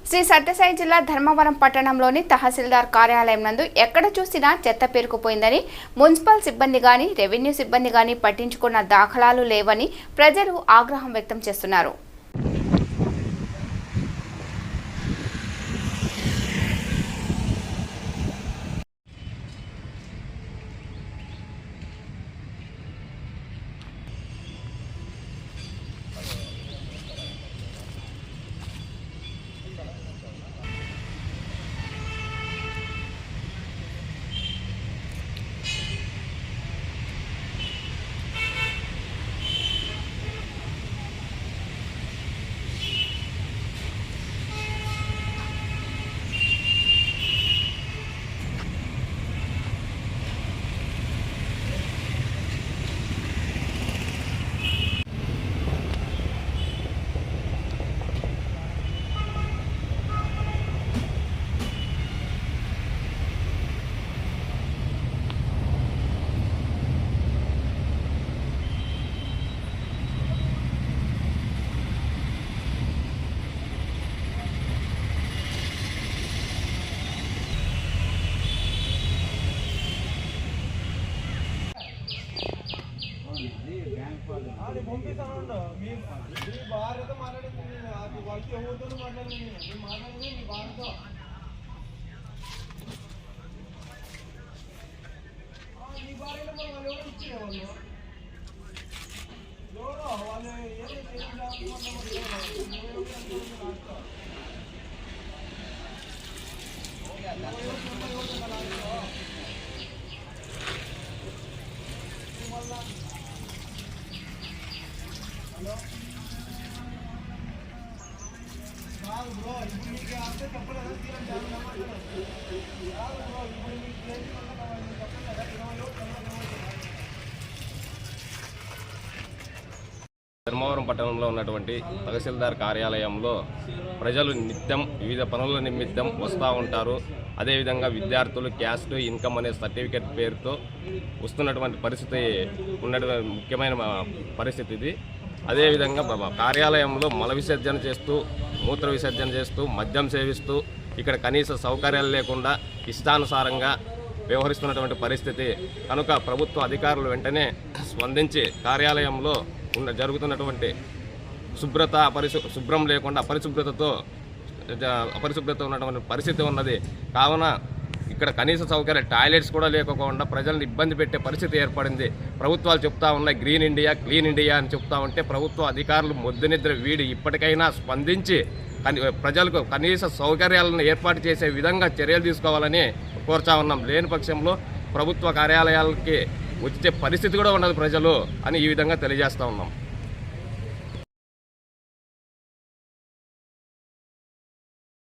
శ్రీ సత్యసాయి జిల్లా ధర్మవరం పట్టణంలోని తహసీల్దార్ కార్యాలయం నందు ఎక్కడ చూసినా చెత్త పేరుకుపోయిందని, మున్సిపల్ సిబ్బంది గాని, రెవెన్యూ సిబ్బంది గాని పట్టించుకున్న దాఖలాలు లేవని ప్రజలు ఆగ్రహం వ్యక్తం చేస్తున్నారు. ధర్మవరం పట్టణంలో ఉన్నటువంటి తహసీల్దార్ కార్యాలయంలో ప్రజలు నిత్యం వివిధ పనుల నిమిత్తం వస్తూ ఉంటారు. అదేవిధంగా విద్యార్థులు క్యాస్ట్ ఇన్కమ్ అనే సర్టిఫికేట్ పేరుతో వస్తున్నటువంటి పరిస్థితి ఉన్నటువంటి ముఖ్యమైన పరిస్థితి ఇది. అదేవిధంగా కార్యాలయంలో మల విసర్జన చేస్తూ, మూత్ర విసర్జన చేస్తూ, మద్యం సేవిస్తూ, ఇక్కడ కనీస సౌకర్యాలు లేకుండా ఇష్టానుసారంగా వ్యవహరిస్తున్నటువంటి పరిస్థితి కనుక ప్రభుత్వ అధికారులు వెంటనే స్పందించి కార్యాలయంలో జరుగుతున్నటువంటి శుభ్రం లేకుండా అపరిశుభ్రత ఉన్నటువంటి పరిస్థితి ఉన్నది. కావున ఇక్కడ కనీస సౌకర్యాలు టాయిలెట్స్ కూడా లేకపోకుండా ప్రజలను ఇబ్బంది పెట్టే పరిస్థితి ఏర్పడింది. ప్రభుత్వాలు చెప్తా ఉన్నాయి గ్రీన్ ఇండియా, క్లీన్ ఇండియా అని చెప్తా ఉంటే ప్రభుత్వ అధికారులు మొద్దునిద్ర వీడి ఇప్పటికైనా స్పందించి ప్రజలకు కనీస సౌకర్యాలను ఏర్పాటు చేసే విధంగా చర్యలు తీసుకోవాలని కోరుతా ఉన్నాం. లేని పక్షంలో ప్రభుత్వ కార్యాలయాలకి వచ్చే పరిస్థితి కూడా ఉండదు ప్రజలు అని ఈ విధంగా తెలియజేస్తూ ఉన్నాం.